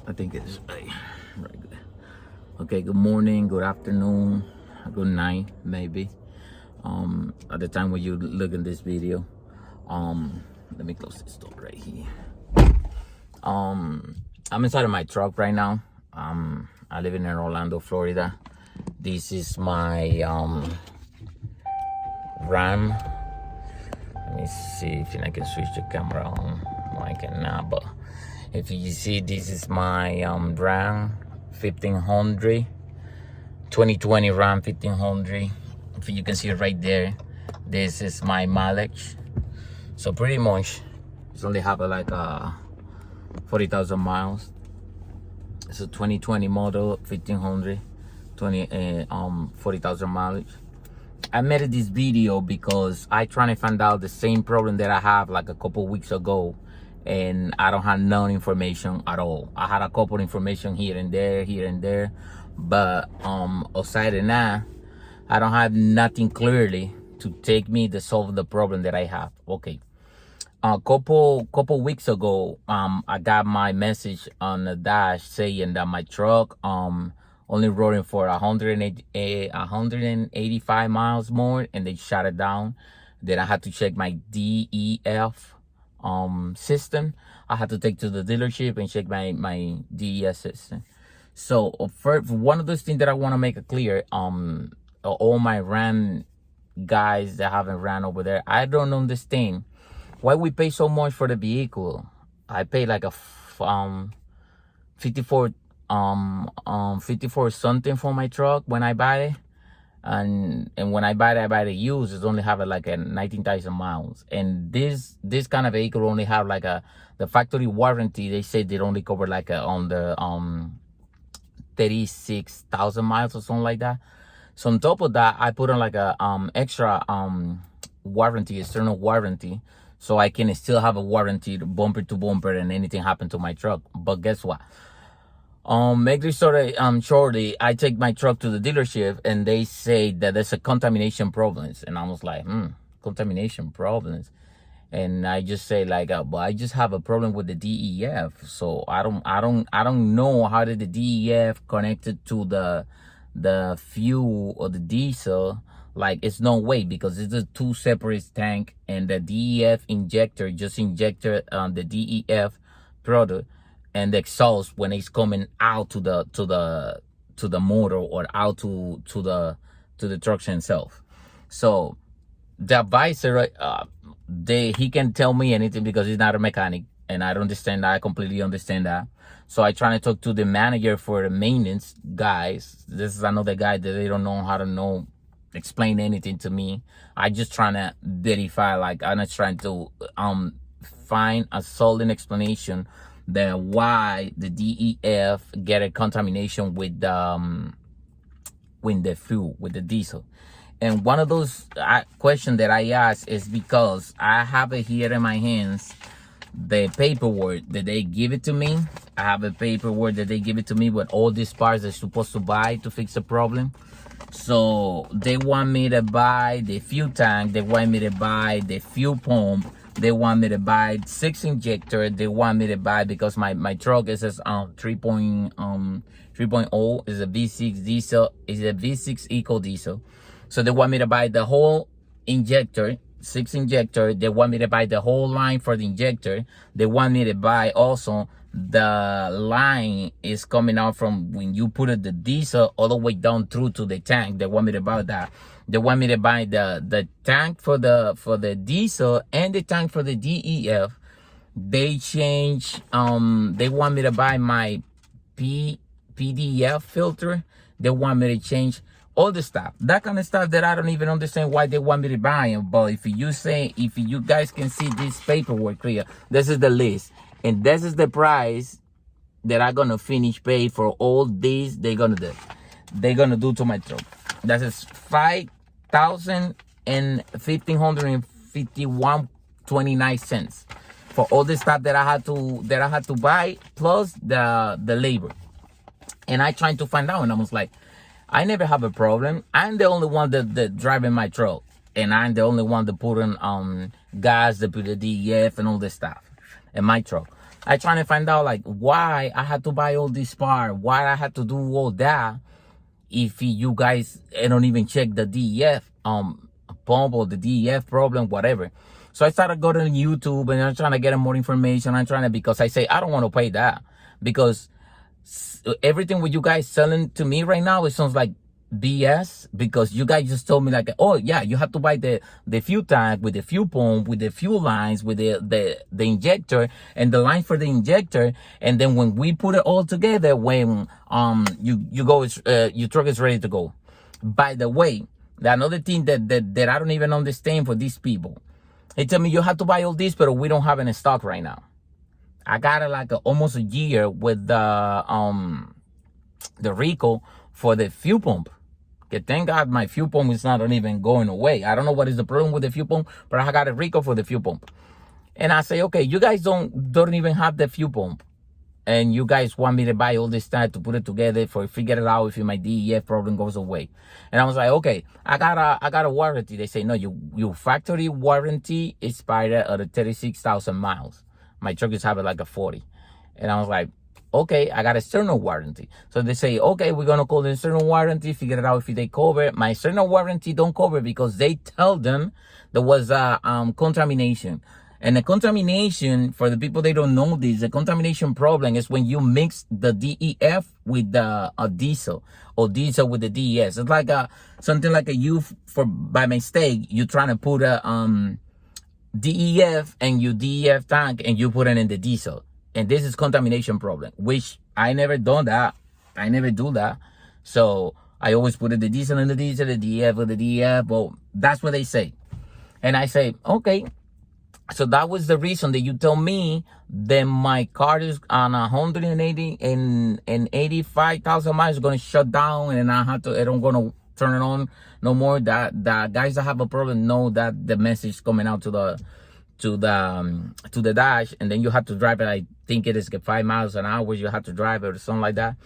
I think it's right good. Okay, good morning, good afternoon, good night, maybe. At the time when you look at this video. Let me close this door right here. I'm inside of my truck right now. I live in Orlando, Florida. This is my Ram. Let me see if I can switch the camera on. No, I cannot, but if you see, this is my Ram 1500, 2020 Ram 1500. If you can see it right there, this is my mileage. So pretty much, it's only have like 40,000 miles. It's a 2020 model 1500, 40,000 mileage. I made this video because I trying to find out the same problem that I have like a couple weeks ago, and I don't have no information at all. I had a couple information here and there, but aside of that, I don't have nothing clearly to take me to solve the problem that I have. Okay, a couple weeks ago, I got my message on the dash saying that my truck only running for 185 miles more, and they shut it down. Then I had to check my DEF system. I had to take to the dealership and check my DEF system. So first, one of those things that I want to make it clear, all my Ram guys that haven't ran over there, I don't understand why we pay so much for the vehicle. I pay like a 54 something for my truck when I buy it, and when I buy the used, it's only have like a 19,000 miles. And this kind of vehicle only have like the factory warranty. They say they only cover like on the 36,000 miles or something like that. So on top of that, I put on like a extra warranty, external warranty, so I can still have a warranty bumper to bumper and anything happen to my truck. But guess what? Make this story shortly, I take my truck to the dealership and they say that there's a contamination problems, and I was like, contamination problems. And I just say like, but I just have a problem with the DEF. So I don't know how did the DEF connected to the fuel or the diesel. Like, it's no way, because it's a two separate tank, and the DEF injector just injected the DEF product and the exhaust when it's coming out to the motor or out to the truck itself. So the advisor, he can tell me anything because he's not a mechanic, and I don't understand that. I completely understand that. So I try to talk to the manager for the maintenance guys. This is another guy that they don't know how to explain anything to me. I just trying to verify, like, I'm just trying to find a solid explanation that why the DEF get a contamination with the fuel, with the diesel. And one of those questions that I ask is because I have it here in my hands, the paperwork that they give it to me. I have a paperwork that they give it to me with all these parts they're supposed to buy to fix the problem. So they want me to buy the fuel tank, they want me to buy the fuel pump, they want me to buy 6 injector, they want me to buy, because my truck is 3.0 is a V6 diesel, is a V6 eco diesel. So they want me to buy the whole injector, 6 injector. They want me to buy the whole line for the injector. They want me to buy also the line is coming out from when you put the diesel all the way down through to the tank. They want me to buy that. They want me to buy the tank for the diesel and the tank for the DEF. They change, they want me to buy my PDF filter. They want me to change all the stuff, that kind of stuff that I don't even understand why they want me to buy them. But if you guys can see this paperwork clear, this is the list, and this is the price that I'm gonna finish pay for all these. They're gonna do to my truck. That is $5,151.29 for all the stuff that I had to buy, plus the labor. And I tried to find out, and I was like, I never have a problem. I'm the only one that driving my truck, and I'm the only one that put in gas, that put the DEF and all this stuff in my truck. I trying to find out like why I had to buy all this part, why I had to do all that if you guys don't even check the DEF pump or the DEF problem, whatever. So I started going to YouTube and I'm trying to get more information. I'm trying to, because I say I don't want to pay that, because everything what you guys selling to me right now, it sounds like BS, because you guys just told me like, oh yeah, you have to buy the fuel tank with the fuel pump, with the fuel lines, with the injector and the line for the injector, and then when we put it all together, when you go, your truck is ready to go. By the way, another thing that I don't even understand for these people, they tell me you have to buy all this, but we don't have it in stock right now. I got it like almost a year with the recall for the fuel pump. Thank God my fuel pump is not even going away. I don't know what is the problem with the fuel pump, but I got a recall for the fuel pump. And I say, okay, you guys don't even have the fuel pump, and you guys want me to buy all this time to put it together for figure it out if my DEF problem goes away. And I was like, okay, I got a warranty. They say no, your factory warranty expired at 36,000 miles. My truck is having like a 40. And I was like, okay, I got external warranty. So they say, okay, we're gonna call the external warranty, figure it out if they cover it. My external warranty don't cover because they tell them there was a contamination. And the contamination, for the people they don't know this, the contamination problem is when you mix the DEF with the diesel, or diesel with the DES. It's like something like by mistake, you trying to put a DEF and your DEF tank and you put it in the diesel. And this is contamination problem, which I never done that. I never do that. So I always put the diesel in the diesel, the DEF with the DEF. Well, that's what they say. And I say, okay. So that was the reason that you tell me that my car is on 180 and 85,000 miles is going to shut down, and I don't going to turn it on no more. That guys that have a problem know that the message is coming out to the dash, and then you have to drive it. I think it is 5 miles an hour. You have to drive it or something like that.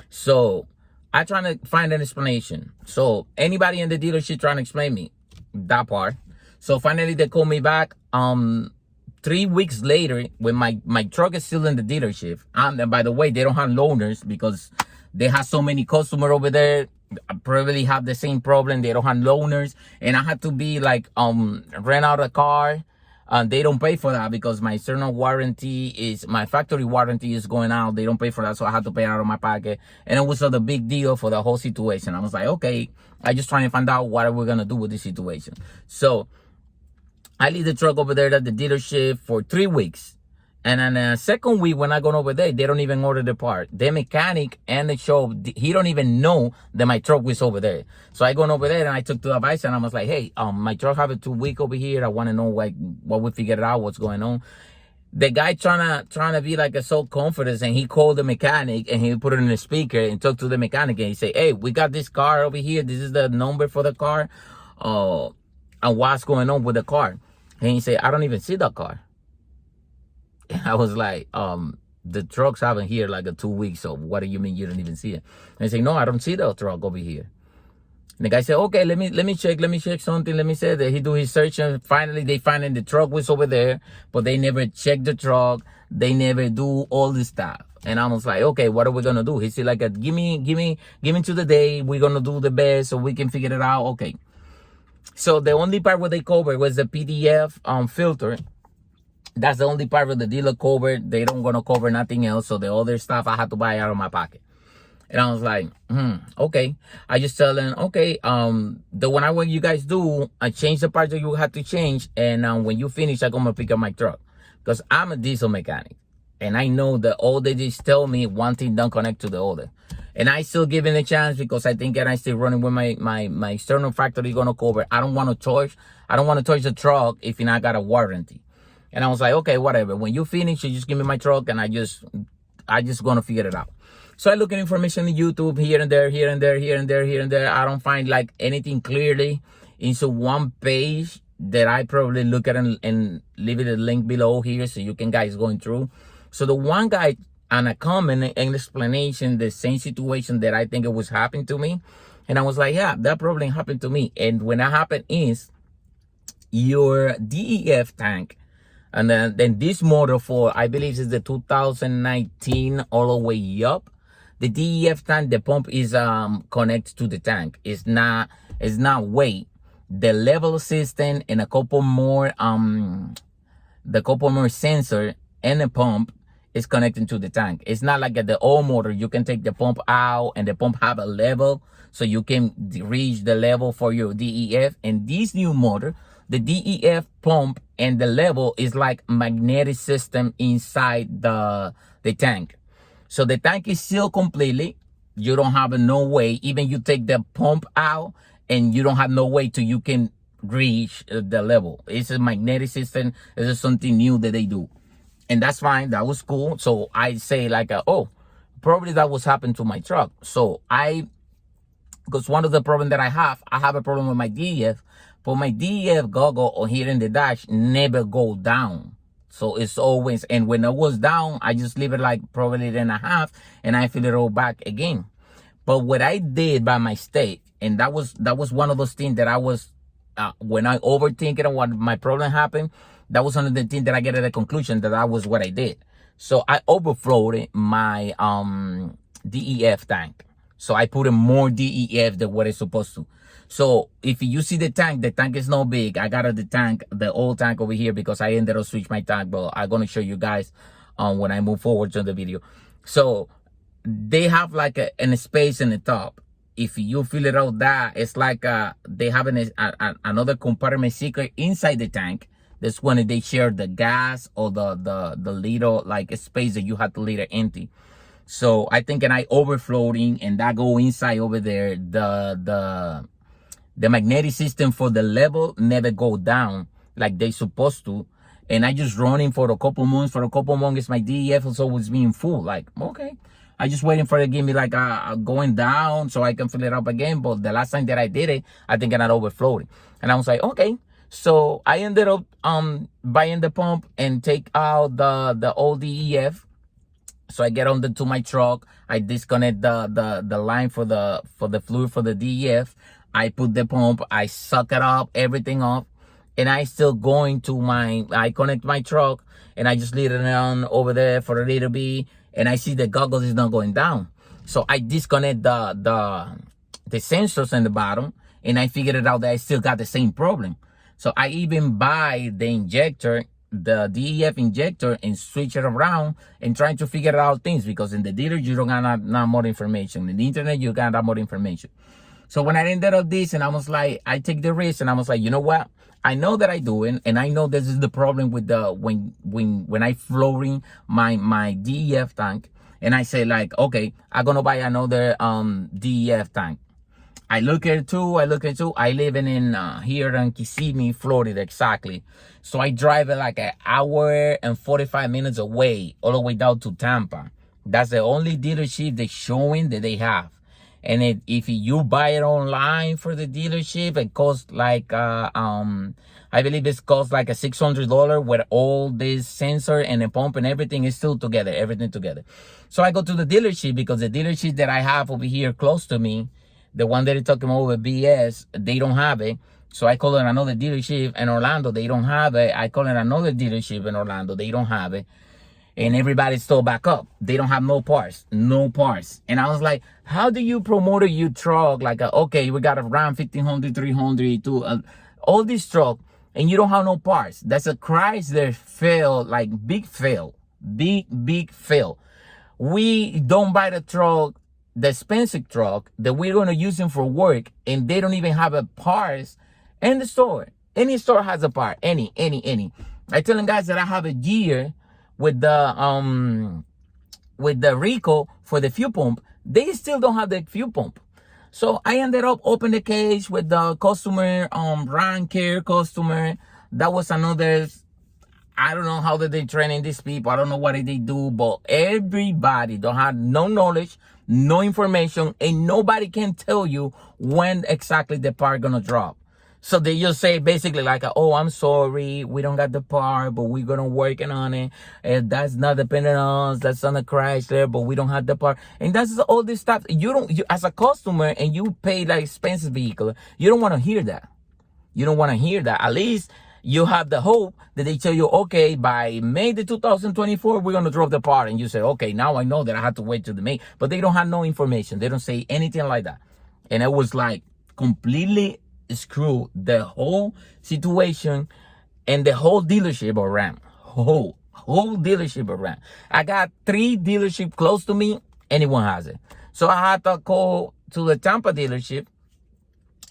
So I trying to find an explanation. So anybody in the dealership trying to explain me that part. So finally they called me back 3 weeks later when my truck is still in the dealership. And by the way, they don't have loaners because they have so many customers over there. I probably have the same problem. They don't have loaners, and I had to be like rent out a car. They don't pay for that because my external warranty is, my factory warranty is going out. They don't pay for that, so I had to pay out of my pocket. And it was a big deal for the whole situation. I was like, okay, I just trying to find out what are we gonna do with this situation. So I leave the truck over there at the dealership for 3 weeks. And then the second week when I go over there, they don't even order the part. The mechanic and the shop, he don't even know that my truck was over there. So I go over there and I took to the advice and I was like, hey, my truck have a 2 week over here. I want to know what we figured out, what's going on. The guy trying to be like a so confident, and he called the mechanic and he put it in the speaker and talked to the mechanic and he said, hey, we got this car over here. This is the number for the car. And what's going on with the car? And he said, I don't even see that car. And I was like, the truck's having here like a 2 weeks. So what do you mean you don't even see it? And he said, no, I don't see the truck over here. And the guy said, okay, let me check something. Let me say that he do his search, and finally they find the truck was over there, but they never checked the truck. They never do all this stuff. And I was like, okay, what are we gonna do? He said like, give me to the day. We're gonna do the best so we can figure it out. Okay. So the only part where they covered was the PDF filter. That's the only part where the dealer covered. They don't gonna cover nothing else. So the other stuff I had to buy out of my pocket. And I was like, okay. I just tell them, okay, the one what you guys do, I change the parts that you have to change. And when you finish, I'm gonna pick up my truck. Because I'm a diesel mechanic. And I know that all they just tell me, one thing don't connect to the other. And I still give it a chance because I think that I still running with my external factory gonna cover. I don't want to touch the truck if you not got a warranty. And I was like, okay, whatever. When you finish, you just give me my truck and I just gonna figure it out. So I look at information on YouTube here and there. I don't find like anything clearly into one page that I probably look at and leave it a link below here so you can guys going through. So the one guy on a comment and explanation, the same situation that I think it was happening to me. And I was like, yeah, that probably happened to me. And when that happened is your DEF tank, And then this motor for, I believe is the 2019 all the way up. The DEF tank, the pump is connected to the tank. It's not weight. The level system and a couple more sensor and the pump is connected to the tank. It's not like at the old motor, you can take the pump out and the pump have a level so you can reach the level for your DEF. And this new motor, the DEF pump and the level is like magnetic system inside the tank. So the tank is sealed completely. You don't have no way. Even you take the pump out and you don't have no way to you can reach the level. It's a magnetic system. It's something new that they do. And that's fine. That was cool. So I say like, oh, probably that was happening to my truck. So because one of the problems that I have a problem with my DEF. But my DEF goggle or here in the dash never go down. So it's always, and when it was down, I just leave it like probably 1.5 and I fill it all back again. But what I did by mistake, and that was one of those things that I was, when I overthink it and what my problem happened, that was one of the things that I get at the conclusion that was what I did. So I overflowed my DEF tank. So I put in more DEF than what it's supposed to. So if you see the tank is not big. I got the old tank over here because I ended up switch my tank, but I'm going to show you guys when I move forward to the video. So they have like a space in the top. If you fill it out that, it's like they have another compartment secret inside the tank. That's when they share the gas or the little like space that you have to leave it empty. So I think I overflowing and that go inside over there. The magnetic system for the level never go down like they supposed to. And I just running for a couple months. For a couple months, my DEF also was being full. Like, okay. I just waiting for it to give me like going down so I can fill it up again. But the last time that I did it, I think I not overflowed. And I was like, okay. So I ended up buying the pump and take out the old DEF. So I get to my truck. I disconnect the line for the fluid for the DEF. I put the pump, I suck it up, everything up, and I still going to I connect my truck, and I just leave it on over there for a little bit, and I see the goggles is not going down. So I disconnect the sensors in the bottom, and I figured it out that I still got the same problem. So I even buy the injector, the DEF injector, and switch it around and trying to figure out things, because in the dealer, you don't got not more information. In the internet, you got more information. So when I ended up this, and I was like, I take the risk, and I was like, you know what? I know that I doing, and I know this is the problem with the when I flooring my DEF tank, and I say like, okay, I'm gonna buy another DEF tank. I look at too. I live in here in Kissimmee, Florida, exactly. So I drive it like 1 hour and 45 minutes away, all the way down to Tampa. That's the only dealership they're showing that they have. And if you buy it online for the dealership, it costs like I believe it costs like $600 with all this sensor and the pump and everything is still together, everything together. So I go to the dealership because the dealership that I have over here close to me, the one that is talking over BS, they don't have it. So I call it another dealership in Orlando. They don't have it. I call it another dealership in Orlando. They don't have it. And everybody's still back up. They don't have no parts. And I was like, how do you promote your truck? Like, okay, we got a Ram 1500, 300, all this truck, and you don't have no parts. That's a Chrysler fail, like big fail. Big fail. We don't buy the truck, the expensive truck that we're going to use them for work, and they don't even have a parts in the store. Any store has a part. Any. I tell them guys that I have a gear with the Rico for the fuel pump. They still don't have the fuel pump. So I ended up opening the case with the customer, Ryan Care customer. That was another, I don't know how they training these people. I don't know what they do, but everybody don't have no knowledge, no information, and nobody can tell you when exactly the part gonna drop. So they just say basically like, oh, I'm sorry, we don't got the part, but we're gonna working on it. And that's not dependent on us. That's on the Chrysler, but we don't have the part. And that's all this stuff. You as a customer, and you pay like expensive vehicle, you don't want to hear that. You don't want to hear that. At least you have the hope that they tell you, okay, by May the 2024, we're going to drop the part. And you say, okay, now I know that I have to wait till the May. But they don't have no information. They don't say anything like that. And it was like completely screw the whole situation and the whole dealership around. Whole dealership around. I got 3 dealerships close to me. Anyone has it. So I had to call to the Tampa dealership.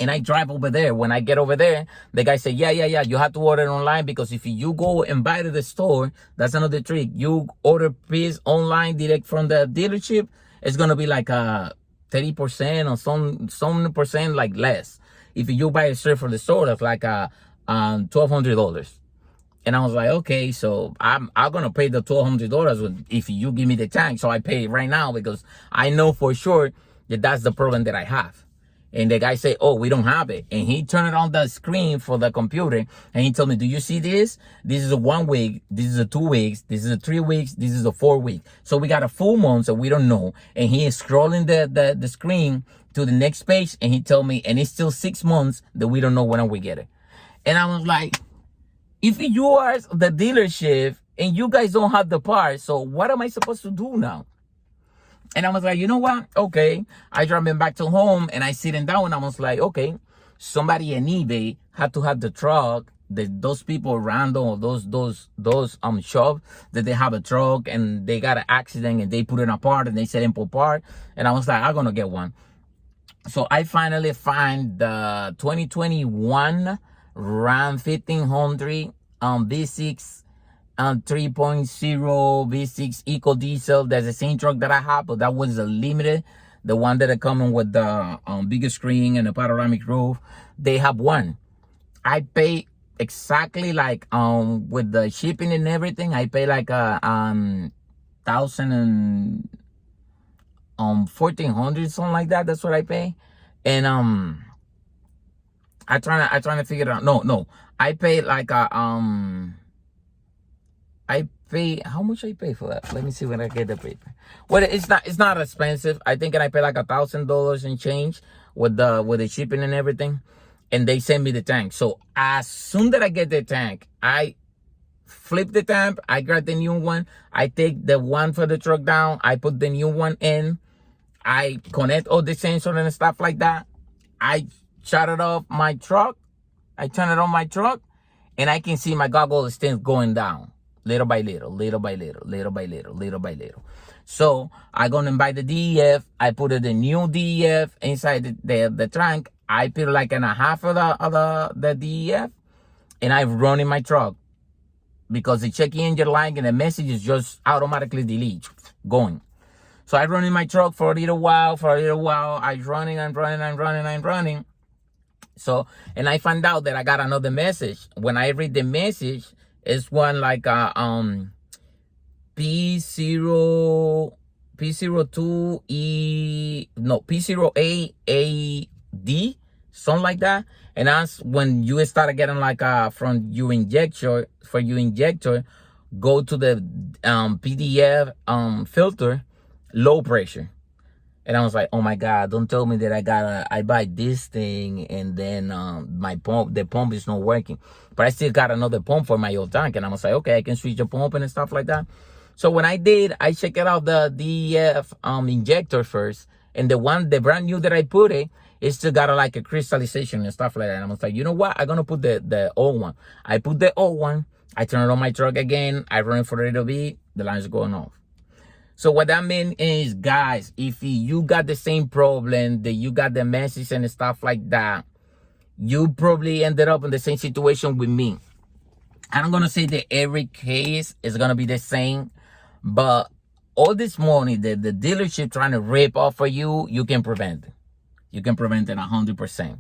And I drive over there. When I get over there, the guy said, yeah, you have to order it online, because if you go and buy to the store, that's another trick. You order piece online direct from the dealership, it's going to be like 30% or some percent like less. If you buy it straight from the store, that's like $1,200. And I was like, okay, so I'm going to pay the $1,200 if you give me the tank. So I pay it right now, because I know for sure that that's the problem that I have. And the guy said, oh, we don't have it. And he turned it on the screen for the computer. And he told me, do you see this? This is a 1 week. This is a 2 weeks. This is a 3 weeks. This is a 4 week. So we got a full month, so we don't know. And he is scrolling the screen to the next page. And he told me, and it's still 6 months that we don't know when we get it. And I was like, if you are the dealership and you guys don't have the part, so what am I supposed to do now? And I was like, you know what? Okay. I driving back to home and I sitting down and I was like, okay, somebody in eBay had to have the truck. Those people random, those shops that they have a truck and they got an accident and they put it apart and they set it apart. And I was like, I'm gonna get one. So I finally find the 2021 Ram 1500 V6 3.0 V6 Eco Diesel. That's the same truck that I have, but that was a limited, the one that are coming with the bigger screen and a panoramic roof. They have one. I pay exactly like with the shipping and everything. I pay like a $1,400, something like that. That's what I pay. And I trying to figure it out. No, I pay like a I pay, how much I pay for that? Let me see when I get the paper. Well, it's not expensive. I think I pay like $1,000 and change with the shipping and everything. And they send me the tank. So as soon that I get the tank, I flip the tank, I grab the new one, I take the one for the truck down, I put the new one in, I connect all the sensors and stuff like that. I shut it off my truck, I turn it on my truck, and I can see my goggle stands going down. Little by little, little by little, little by little, little by little. So I go and buy the DEF. I put the new DEF inside the trunk. I put like in a half of the DEF, and I run in my truck because the check engine light and the message is just automatically delete going. So I run in my truck for a little while. I'm running. So, and I found out that I got another message. When I read the message, it's one like P02E, no, P08AD, something like that. And that's when you start getting like from your injector, go to the PDF filter, low pressure. And I was like, oh my God, don't tell me that I buy this thing and then the pump is not working. But I still got another pump for my old tank. And I was like, okay, I can switch the pump and stuff like that. So when I did, I checked out the DEF injector first. And the brand new that I put it still got like a crystallization and stuff like that. And I was like, you know what? I'm going to put the old one. I put the old one. I turn it on my truck again. I run it for a little bit. The line's going off. So what that means is, guys, if you got the same problem, that you got the message and stuff like that, you probably ended up in the same situation with me. I'm going to say that every case is going to be the same, but all this money that the dealership trying to rip off for you, you can prevent it. You can prevent it 100%.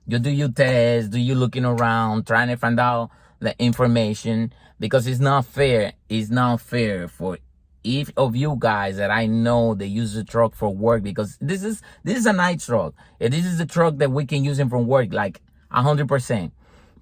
You do your test, do you looking around, trying to find out the information, because it's not fair. It's not fair for each of you guys that I know they use the truck for work, because this is a night truck. And this is the truck that we can use him from work like 100%.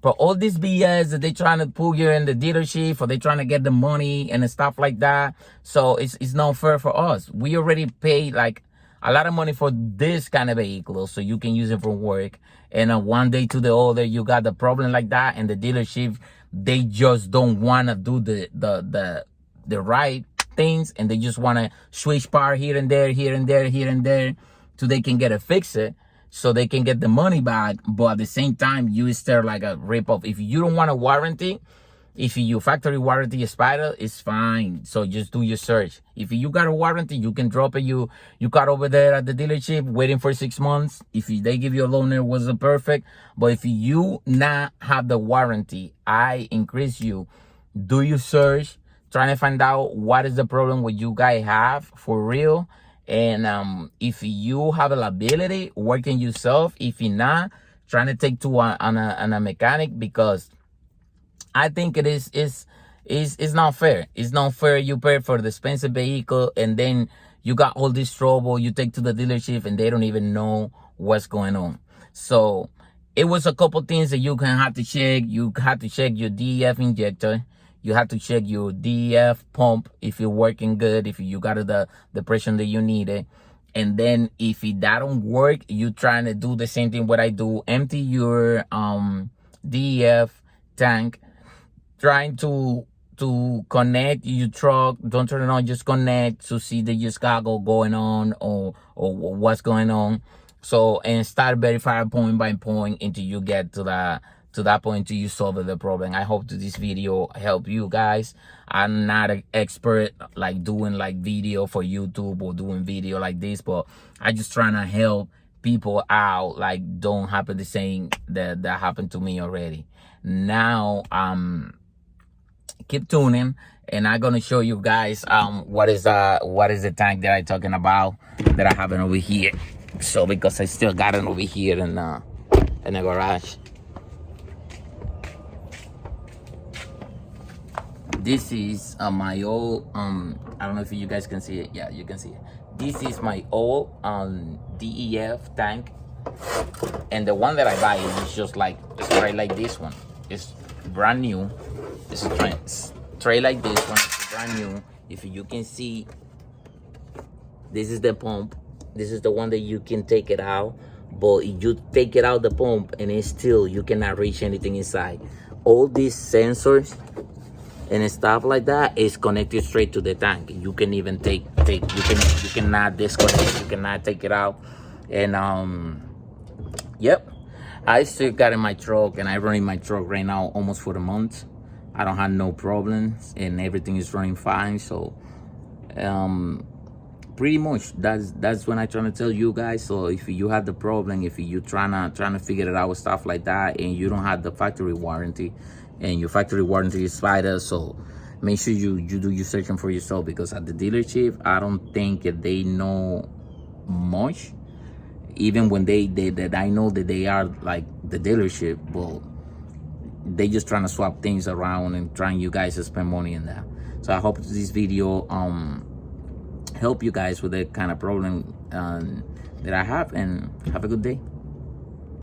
But all this BS that they trying to pull you in the dealership, or they trying to get the money and stuff like that. So it's not fair for us. We already paid like a lot of money for this kind of vehicle, so you can use it for work. And one day to the other, you got the problem like that, and the dealership, they just don't want to do the right things, and they just want to switch part here and there, here and there, here and there, so they can get it fixed, so they can get the money back. But at the same time, you start like a rip-off. If you don't want a warranty, if your factory warranty expired, it's fine. So just do your search. If you got a warranty, you can drop it. You got over there at the dealership waiting for 6 months. If they give you a loan, it wasn't perfect. But if you not have the warranty, I increase you. Do your search, trying to find out what is the problem what you guys have for real. And if you have a liability, working yourself. If you're not, trying to take to a mechanic, because I think it is not fair. It's not fair. You pay for the expensive vehicle, and then you got all this trouble. You take to the dealership, and they don't even know what's going on. So it was a couple things that you can have to check. You have to check your DEF injector. You have to check your DEF pump if you're working good, if you got the pressure that you needed. And then if that don't work, you trying to do the same thing what I do. Empty your DEF tank. Trying to connect your truck. Don't turn it on, just connect to see the just got going on or what's going on. So, and start verifying point by point until you get to that point until you solve the problem. I hope that this video help you guys. I'm not an expert like doing like video for YouTube or doing video like this, but I just trying to help people out, like don't happen the same that happened to me already. Now keep tuning, and I'm gonna show you guys what is the tank that I'm talking about that I have it over here. So because I still got it over here in the garage. This is my old I don't know if you guys can see it. Yeah, you can see it. This is my old DEF tank, and the one that I buy is just like straight like this one. It's brand new. It's straight like this one. It's brand new. If you can see, this is the pump. This is the one that you can take it out, but if you take it out the pump and it's still, you cannot reach anything inside. All these sensors and stuff like that is connected straight to the tank. You can even you cannot disconnect. You cannot take it out. And yep, I still got in my truck, and I run in my truck right now almost for a month. I don't have no problems, and everything is running fine. So pretty much that's when I trying to tell you guys. So if you have the problem, if you trying to figure it out, stuff like that, and you don't have the factory warranty, and your factory warranty is expired, so make sure you do your searching for yourself, because at the dealership, I don't think they know much. Even when that I know that they are like the dealership, but they just trying to swap things around and trying you guys to spend money in that. So I hope this video help you guys with that kind of problem that I have, and have a good day.